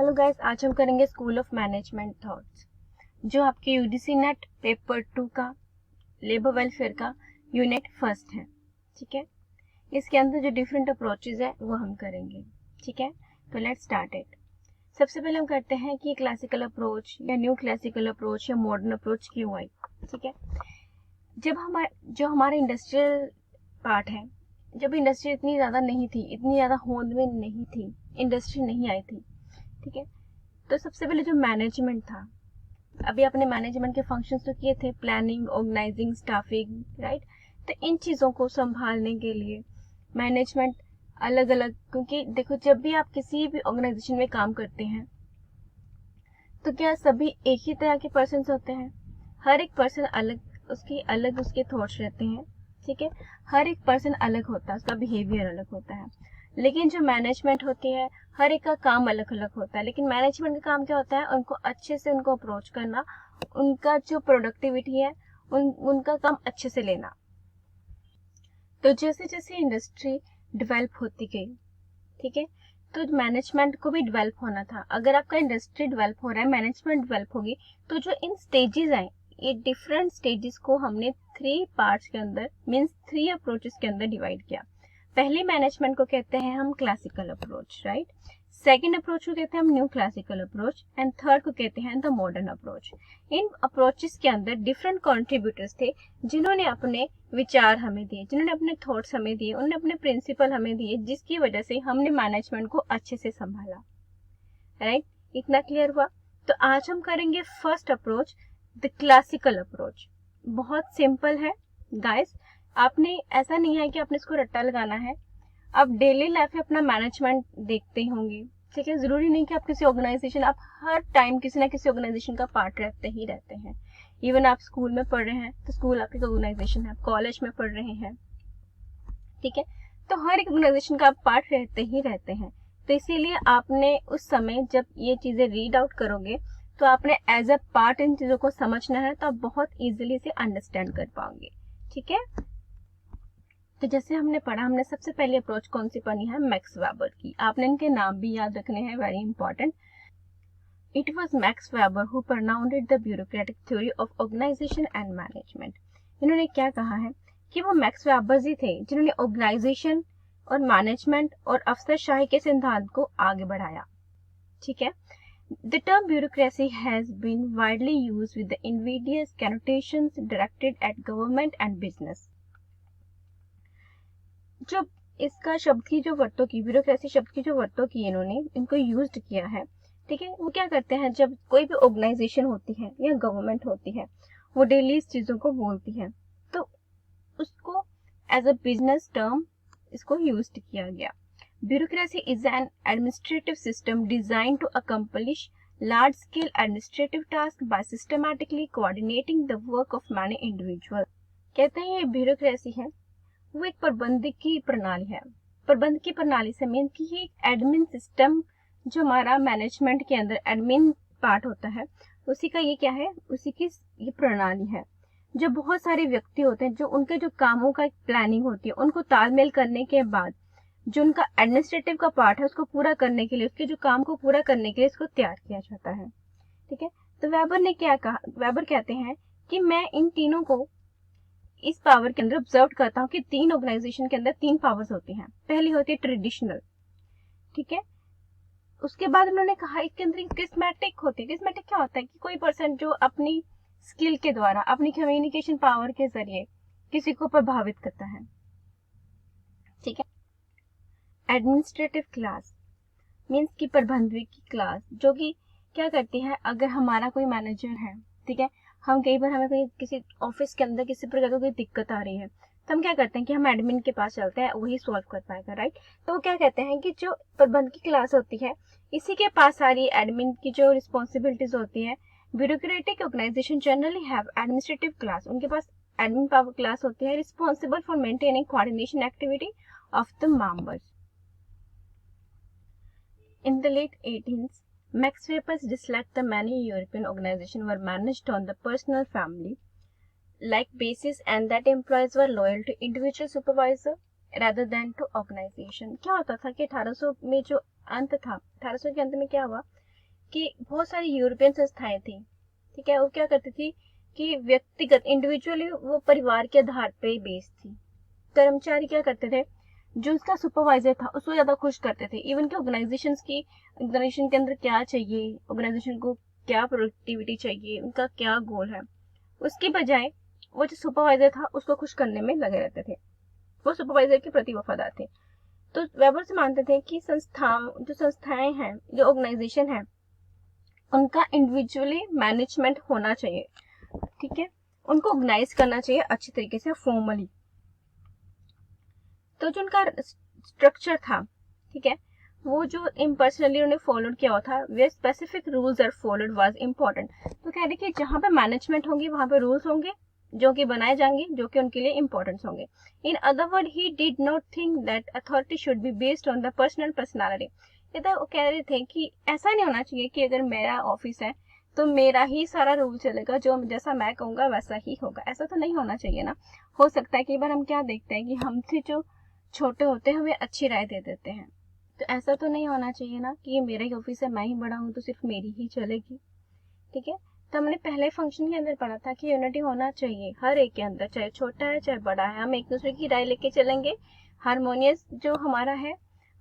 Hello guys, आज हम करेंगे स्कूल ऑफ मैनेजमेंट थॉट्स, जो आपके यूजीसी नेट पेपर 2 का लेबर वेलफेयर का यूनिट फर्स्ट है। ठीक है, इसके अंदर जो डिफरेंट अप्रोचेज है वो हम करेंगे। ठीक है, तो लेट्स स्टार्ट इट। सबसे पहले हम करते हैं कि क्लासिकल अप्रोच या न्यू क्लासिकल अप्रोच या मॉडर्न अप्रोच क्यों आई। ठीक है, जो हमारा इंडस्ट्रियल पार्ट है, जब इंडस्ट्री इतनी ज़्यादा नहीं थी, इतनी ज़्यादा होंद में नहीं थी, इंडस्ट्री नहीं आई थी। ठीक है, तो सबसे पहले जो मैनेजमेंट था, अभी आपने मैनेजमेंट के फंक्शंस तो किए थे, प्लानिंग, ऑर्गेनाइजिंग, स्टाफिंग, राइट। तो इन चीज़ों को संभालने के लिए मैनेजमेंट अलग अलग, क्योंकि देखो जब भी आप किसी भी ऑर्गेनाइजेशन में काम करते हैं तो क्या सभी एक ही तरह के पर्सन होते हैं? हर एक पर्सन अलग, उसके थॉट्स रहते हैं। ठीक है, हर एक पर्सन अलग होता है, उसका बिहेवियर अलग होता है। लेकिन जो मैनेजमेंट होती है, हर एक का काम अलग अलग होता है, लेकिन मैनेजमेंट का काम क्या होता है? उनको अच्छे से उनको अप्रोच करना, उनका जो प्रोडक्टिविटी है उनका काम अच्छे से लेना। तो जैसे जैसे इंडस्ट्री डेवलप होती गई, ठीक है, तो मैनेजमेंट को भी डेवलप होना था। अगर आपका इंडस्ट्री डेवलप हो रहा है, मैनेजमेंट डेवलप होगी, तो जो इन स्टेजेस आए, ये डिफरेंट स्टेजेस को हमने 3 पार्ट्स के अंदर, मीन्स 3 अप्रोचेस के अंदर डिवाइड किया। पहले मैनेजमेंट को कहते हैं हम classical approach, right. Second approach को कहते हैं हम new classical approach, and third को कहते हैं the modern approach. In approaches के अंदर डिफरेंट कंट्रीब्यूटर्स थे, जिन्होंने अपने विचार हमें दिए, जिन्होंने अपने थॉट्स हमें दिए, उन्होंने अपने प्रिंसिपल हमें दिए, जिसकी वजह से हमने मैनेजमेंट को अच्छे से संभाला। राइट, इतना क्लियर हुआ? तो आज हम करेंगे first approach, the classical approach. बहुत सिंपल है गाइस, आपने ऐसा नहीं है कि आपने इसको रट्टा लगाना है। आप डेली लाइफ में अपना मैनेजमेंट देखते होंगे, ठीक है। जरूरी नहीं कि आप किसी ऑर्गेनाइजेशन, आप हर टाइम किसी ना किसी ऑर्गेनाइजेशन का पार्ट रहते हैं। इवन आप स्कूल में पढ़ रहे हैं तो स्कूल आपकी ऑर्गेनाइजेशन है, आप कॉलेज में पढ़ रहे हैं, ठीक है, तो हर एक ऑर्गेनाइजेशन का आप पार्ट रहते हैं। तो इसीलिए आपने उस समय जब ये चीजें रीड आउट करोगे तो आपने एज अ पार्ट इन चीजों को समझना है, तो आप बहुत इजीली इसे अंडरस्टैंड कर पाओगे। ठीक है, तो जैसे हमने पढ़ा, हमने सबसे पहले अप्रोच कौन सी पढ़ी है? मैक्स वेबर की। आपने इनके नाम भी याद रखने हैं, very important. It was Max Weber who pronounced the bureaucratic theory of organisation and management. इन्होंने क्या कहा है कि वो मैक्स वेबर ही थे जिन्होंने ऑर्गेनाइजेशन और मैनेजमेंट और अफसरशाही के सिद्धांत को आगे बढ़ाया। ठीक है, the term bureaucracy has been widely used with the invidious connotations directed at government and business. जो इसका शब्द की जो वर्तों की, ब्यूरोक्रेसी शब्द की जो वर्तों की इन्होंने इनको यूज्ड किया है, ठीक है, वो क्या करते हैं, जब कोई भी ऑर्गेनाइजेशन होती है या गवर्नमेंट होती है, वो डेली इस चीजों को बोलती है, तो उसको एज अ बिजनेस टर्म इसको यूज्ड किया गया। Bureaucracy is an administrative system design to accomplish large scale administrative tasks by systematically coordinating the work of many individuals. कहते हैं ये ब्यूरोक्रेसी है, वो एक प्रबंधकीय प्रणाली है। प्रबंधकीय प्रणाली से मीन कि ये एक एडमिन सिस्टम, जो हमारा मैनेजमेंट के अंदर एडमिन पार्ट होता है, उसी का ये क्या है, उसी की ये प्रणाली है। जो बहुत सारे व्यक्ति होते हैं, जो उनके जो कामों का प्लानिंग होती है, उनको तालमेल करने के बाद जो उनका एडमिनिस्ट्रेटिव का पार्ट है, उसको पूरा करने के लिए, उसके जो काम को पूरा करने के लिए इसको तैयार किया जाता है। ठीक है, तो वेबर ने क्या कहा? वेबर कहते हैं कि मैं इन तीनों को इस पावर के अंदर ऑब्जर्व करता हूँ कि 3 ऑर्गेनाइजेशन के अंदर 3 पावर्स होती हैं। पहली होती है ट्रेडिशनल, ठीक है। उसके बाद उन्होंने कहा इसके अंदर किस्मेटिक होती है। किस्मेटिक क्या होता है कि कोई पर्सन जो अपनी स्किल के द्वारा, अपनी कम्युनिकेशन पावर के जरिए किसी को प्रभावित करता है। ठीक है, एडमिनिस्ट्रेटिव क्लास मीन्स की प्रबंधकीय क्लास, जो कि क्या करती है, अगर हमारा कोई मैनेजर है, ठीक है, हम कई बार हमें कोई किसी ऑफिस के अंदर किसी प्रकार की कोई दिक्कत आ रही है, तो हम क्या करते हैं कि हम एडमिन के पास चलते हैं, वही सॉल्व कर पाएगा, राइट। तो वो क्या कहते हैं कि जो प्रबंधकीय क्लास होती है, इसी के पास सारी एडमिन की जो रिस्पॉन्सिबिलिटीज होती है। Bureaucratic organisation generally have administrative class, उनके पास एडमिन पावर क्लास होती है, responsible for maintaining coordination activity of the members. In the late 18th, Max Weber's disliked the many European organizations were managed on the personal family-like basis and that employees were loyal to individual supervisor rather than to organization. क्या होता था कि 1800 में जो अंत था, 1800 के अंत में क्या हुआ कि बहुत सारी यूरोपियन संस्थाएं थी, ठीक है, वो क्या करती थी कि व्यक्तिगत इंडिविजुअली वो परिवार के आधार पे बेस्ड थी। कर्मचारी क्या करते थे, जो उसका सुपरवाइजर था उसको ज्यादा खुश करते थे। इवन कि ऑर्गेनाइजेशन के अंदर क्या चाहिए, ऑर्गेनाइजेशन को क्या प्रोडक्टिविटी चाहिए, उनका क्या गोल है, उसके बजाय वो जो सुपरवाइजर था उसको खुश करने में लगे रहते थे, वो सुपरवाइजर के प्रति वफादार थे। तो वेबर से मानते थे कि संस्थाएं हैं, जो ऑर्गेनाइजेशन है, उनका इंडिविजुअली मैनेजमेंट होना चाहिए, ठीक है, उनको ऑर्गेनाइज करना चाहिए अच्छी तरीके से, फॉर्मली। तो जो उनका स्ट्रक्चर था, ठीक है, वो जो इम्पर्सनली उन्होंने फॉलो किया हुआ था, वे specific rules are followed was important. तो कह रहे कि जहाँ पे मैनेजमेंट होंगी वहां पे रूल्स होंगे जो कि बनाए जाएंगे, जो कि उनके लिए इम्पोर्टेंट होंगे। In other word, he did not think that authority should be based on the personality. ये तो कह रहे थे कि ऐसा नहीं होना चाहिए कि अगर मेरा ऑफिस है तो मेरा ही सारा रूल चलेगा, जो जैसा मैं कहूँगा वैसा ही होगा। ऐसा तो नहीं होना चाहिए ना। हो सकता है कि बार हम क्या देखते हैं कि हमसे जो छोटे होते हैं हमें अच्छी राय दे देते हैं, तो ऐसा तो नहीं होना चाहिए ना कि ये मेरा ही ऑफिस है, मैं ही बड़ा हूँ तो सिर्फ मेरी ही चलेगी, ठीक है। तो हमने पहले फंक्शन के अंदर पढ़ा था कि यूनिटी होना चाहिए हर एक के अंदर, चाहे छोटा है चाहे बड़ा है, हम एक दूसरे की राय लेके चलेंगे, हारमोनियस जो हमारा है,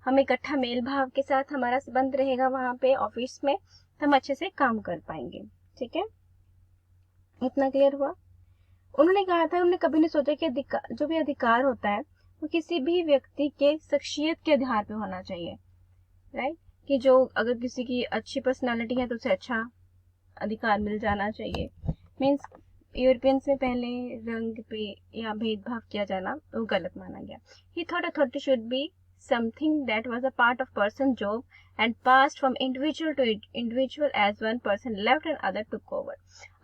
हम इकट्ठा मेल भाव के साथ हमारा संबंध रहेगा वहां पे ऑफिस में, तो हम अच्छे से काम कर पाएंगे, ठीक है। इतना क्लियर हुआ। उन्होंने कहा था, उन्होंने कभी नहीं सोचा कि जो भी अधिकार होता है वो किसी भी व्यक्ति के शख्सियत के आधार पे होना चाहिए, राइट, कि जो अगर किसी की अच्छी पर्सनालिटी है तो उसे अच्छा अधिकार मिल जाना चाहिए। मीन्स यूरोपियंस में पहले रंग पे या भेदभाव किया जाना वो गलत माना गया। ही thought authority should be something that was a part of person job and passed from individual to individual as one person left and other took over।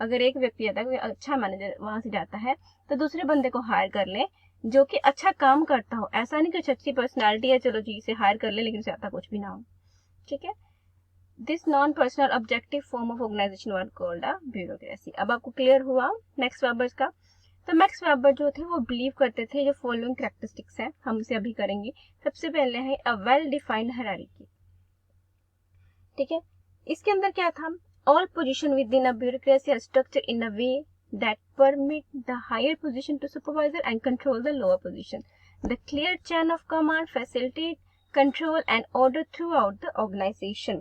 अगर एक व्यक्ति जाता है, कोई अच्छा मैनेजर वहां से जाता है तो दूसरे बंदे को हायर कर ले जो कि अच्छा काम करता हो। ऐसा नहीं कि अच्छी पर्सनालिटी है चलो जी इसे हायर कर ले लेकिन उसे आता कुछ भी ना हो, ठीक है। This non personal objective form of organisation were called a bureaucracy. अब आपको क्लियर हुआ मैक्स वेबर का। तो मैक्स वेबर जो थे वो बिलीव करते थे जो फॉलोइंग कैरेक्टरिस्टिक्स हैं, हम उसे अभी करेंगे। सबसे पहले है अ वेल डिफाइंड हायरार्की, ठीक है। इसके अंदर क्या था, all position within a bureaucracy are structure in a way that permit the higher position to supervisor and control the lower position. The clear chain of command facilitate control and order throughout the organization.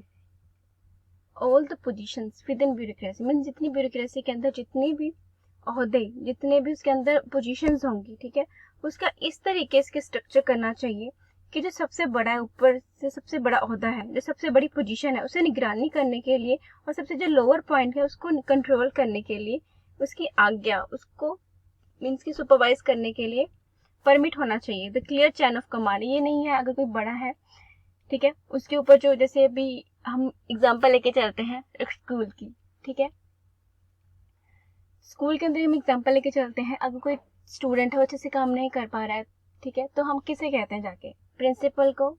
All the positions within bureaucracy, mean जितनी bureaucracy के अंदर जितनी भी ओहदे, जितने भी उसके अंदर पोजीशंस होंगी, ठीक है, उसका इस तरीके से स्ट्रक्चर करना चाहिए कि जो सबसे बड़ा है, ऊपर से सबसे बड़ा ओहदा है, जो सबसे बड़ी पोजीशन है, उसे निगरानी करने के लिए, और सबसे जो लोअर पॉइंट है उसको कंट्रोल करने के लिए, उसकी आज्ञा, उसको मीन्स की सुपरवाइज करने के लिए परमिट होना चाहिए। The clear chain of command, ये नहीं है अगर कोई बड़ा है, ठीक है, उसके ऊपर जो, जैसे अभी हम एग्जांपल लेके चलते हैं एक स्कूल की, ठीक है, स्कूल के अंदर हम एग्जांपल लेके चलते हैं, अगर कोई स्टूडेंट है वो अच्छे से काम नहीं कर पा रहा है, ठीक है, तो हम किसे कहते हैं, जाके प्रिंसिपल को,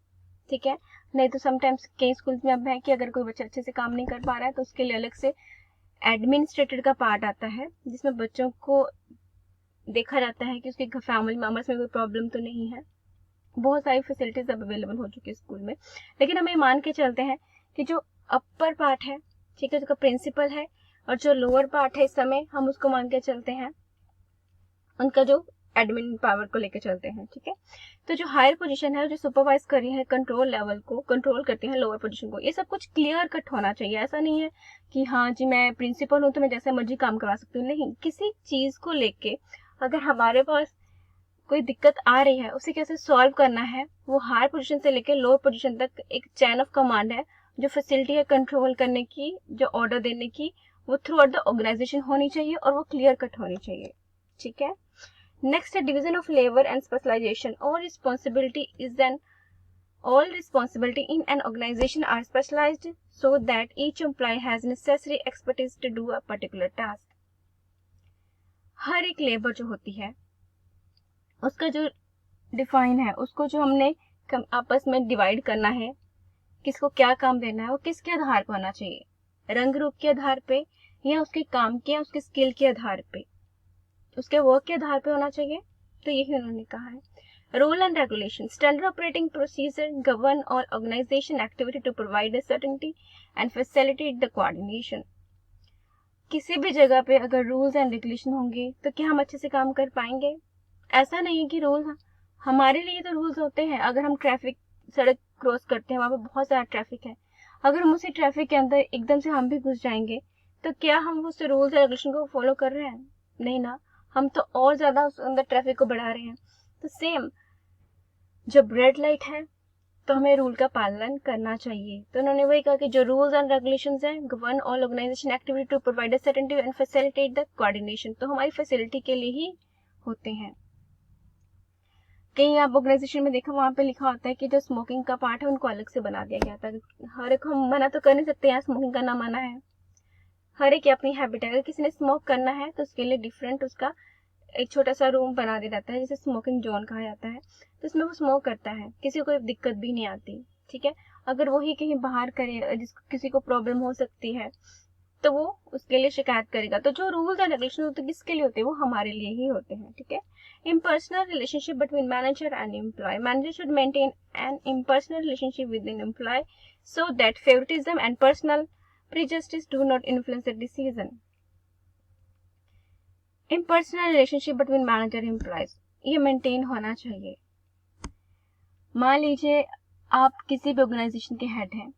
ठीक है। नहीं तो समटाइम्स कई स्कूल में अब है कि अगर कोई बच्चा अच्छे से काम नहीं कर पा रहा है तो उसके लिए अलग से एडमिनिस्ट्रेटर का पार्ट आता है, जिसमें बच्चों को देखा जाता है कि उसके फैमिली मेंबर्स में कोई प्रॉब्लम तो नहीं है। बहुत सारी फैसिलिटीज अब अवेलेबल हो चुकी है स्कूल में, लेकिन हमें मान के चलते हैं कि जो अपर पार्ट है, ठीक है, जो प्रिंसिपल है, और जो लोअर पार्ट है इस समय हम उसको मान के चलते हैं उनका जो एडमिन पावर को लेकर चलते हैं, ठीक है। तो जो हायर पोजीशन है, जो सुपरवाइज कर रही है, कंट्रोल लेवल को कंट्रोल करती है लोअर पोजीशन को, ये सब कुछ क्लियर कट होना चाहिए। ऐसा नहीं है कि हाँ जी मैं प्रिंसिपल हूँ तो मैं जैसे मर्जी काम करवा सकती हूँ, नहीं। किसी चीज को लेके अगर हमारे पास कोई दिक्कत आ रही है, उसे कैसे सॉल्व करना है, वो हायर पोजीशन से लेकर लोअर पोजीशन तक एक चैन ऑफ कमांड है, जो फैसिलिटी है कंट्रोल करने की, जो ऑर्डर देने की, वो थ्रू आउट द ऑर्गेनाइजेशन होनी चाहिए और वो क्लियर कट होनी चाहिए, ठीक है। नेक्स्ट है division of labour and specialisation. All responsibility in an organization are specialized so that each employee has necessary expertise to do a particular task. हर एक लेबर जो होती है उसका जो डिफाइन है, उसको जो हमने आपस में डिवाइड करना है, किसको क्या काम देना है, वो किसके आधार पर होना चाहिए, रंग रूप के आधार पे या उसके काम के या उसके स्किल के आधार पे, उसके वर्क के आधार पे होना चाहिए। तो यही उन्होंने कहा है। Rule and regulation, standard operating procedure govern all organization activity to provide a certainty and facilitate the coordination. किसी भी जगह पे अगर रूल्स एंड रेगुलेशन होंगे तो क्या हम अच्छे से काम कर पाएंगे? ऐसा नहीं है कि रूल्स हमारे लिए तो रूल्स होते हैं. अगर हम ट्रैफिक सड़क क्रॉस करते हैं, वहाँ पे बहुत सारा ट्रैफिक है, अगर हम उसी ट्रैफिक के अंदर एकदम से हम भी घुस जाएंगे तो क्या हम उस रूल्स एंड रेगुलेशन को फॉलो कर रहे हैं? नहीं ना, हम तो और ज्यादा उस अंदर ट्रैफिक को बढ़ा रहे हैं. तो सेम जब रेड लाइट है तो हमें रूल का पालन करना चाहिए. तो उन्होंने वही कहा कि जो रूल्स एंड रेगुलेशंस हैं govern all organisation activity to provide a certainty and facilitate the coordination. तो हमारी फैसिलिटी के लिए ही होते हैं. कहीं आप ऑर्गेनाइजेशन में देखा, वहां पे लिखा होता है कि जो स्मोकिंग का पार्ट है उनको अलग से बना दिया गया था. हर एक हम मना तो कर नहीं सकते, यहाँ स्मोकिंग करना मना है. हर एक की अपनी हैबिट है. अगर किसी ने स्मोक करना है तो उसके लिए डिफरेंट उसका एक छोटा सा रूम बना दिया जाता है, जिसे स्मोकिंग जोन कहा जाता है. तो उसमें वो स्मोक करता है, किसी को कोई दिक्कत भी नहीं आती. ठीक है, अगर वही कहीं बाहर करे जिसको किसी को प्रॉब्लम हो सकती है तो वो उसके लिए शिकायत करेगा. तो जो रूल्स एंड रेगुलेशन होते हैं किसके लिए होते हैं? वो हमारे लिए ही होते हैं. ठीक है. Impersonal relationship between manager and employee. Manager should maintain an impersonal relationship with an employee so that favouritism and personal prejudice do not influence the decision. Impersonal relationship between manager and employees ये maintain होना चाहिए. मान लीजिए आप किसी भी organisation के head हैं,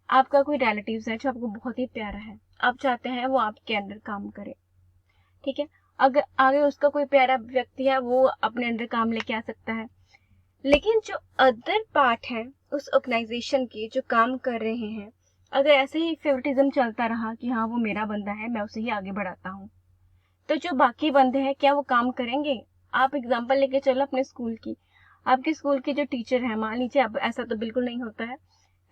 आपका कोई रिलेटिव्स है जो आपको बहुत ही प्यारा है, आप चाहते हैं वो आपके अंडर काम करे. ठीक है, अगर आगे उसका कोई प्यारा व्यक्ति है वो अपने अंडर काम लेके आ सकता है, लेकिन जो अदर पार्ट है उस ऑर्गेनाइजेशन के जो काम कर रहे हैं, अगर ऐसे ही फेवरेटिज्म चलता रहा कि हाँ वो मेरा बंदा है, मैं उसे ही आगे बढ़ाता हूँ, तो जो बाकी बंदे हैं क्या वो काम करेंगे? आप एग्जांपल लेके चलो अपने स्कूल की. आपके स्कूल के जो टीचर है, मान लीजिए, अब ऐसा तो बिल्कुल नहीं होता है,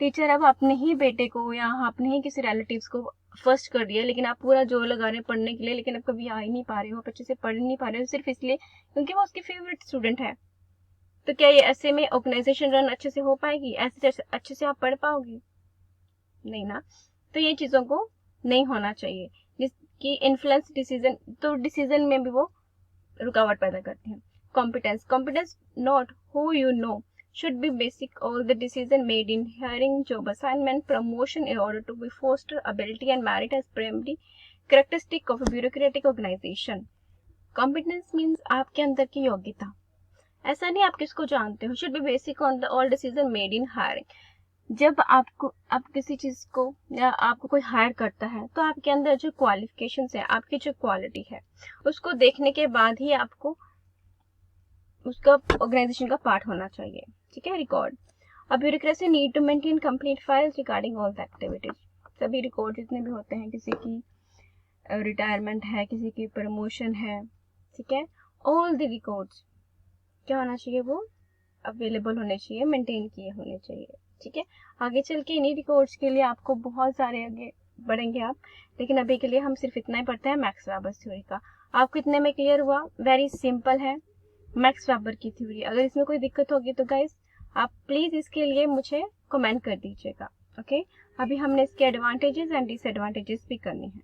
टीचर अब अपने ही बेटे को या अपने ही किसी रिलेटिव्स को फर्स्ट कर दिया, लेकिन आप पूरा जोर लगा रहे हैं पढ़ने के लिए, लेकिन आप कभी आ ही नहीं पा रहे हो, आप अच्छे से पढ़ नहीं पा रहे हो, सिर्फ इसलिए क्योंकि वो उसकी फेवरेट स्टूडेंट है. तो क्या ये ऐसे में ऑर्गेनाइजेशन रन अच्छे से हो पाएगी? ऐसे अच्छे से आप पढ़ पाओगे? नहीं ना. तो ये चीजों को नहीं होना चाहिए जिसकी इन्फ्लुएंस डिसीजन, तो डिसीजन में भी वो रुकावट पैदा करती हैं. Competence not who you know should be basic. All the decision made in hiring, job assignment, promotion in order to be foster ability and merit as primary characteristic of a bureaucratic organization. Competence means आपके अंदर की योग्यता. ऐसा नहीं आप किसको जानते हो. should be basic on the all decision made in hiring. जब आप किसी चीज को या आपको कोई हायर करता है तो आपके अंदर जो क्वालिफिकेशंस है, आपकी जो क्वालिटी है, उसको देखने के बाद ही आपको उसका ऑर्गेनाइजेशन का पार्ट होना चाहिए. ठीक है. Record. A bureaucracy need to maintain complete files regarding all the activities. सभी रिकॉर्ड जितने भी होते हैं, किसी की रिटायरमेंट है, किसी की प्रमोशन है, ठीक है, ऑल द रिकॉर्ड्स क्या होना चाहिए? वो अवेलेबल होने चाहिए, मेंटेन किए होने चाहिए. ठीक है. आगे चल के इन्हीं रिकॉर्ड्स के लिए आपको बहुत सारे आगे बढ़ेंगे आप, लेकिन अभी के लिए हम सिर्फ इतना ही पढ़ते हैं मैक्स वेबर थ्योरी का. आपको इतने में क्लियर हुआ? वेरी सिंपल है मैक्स वेबर की थ्योरी. अगर इसमें कोई दिक्कत होगी तो गाइस आप प्लीज इसके लिए मुझे कमेंट कर दीजिएगा. ओके. अभी हमने इसके एडवांटेजेस एंड डिसएडवांटेजेस भी करने हैं.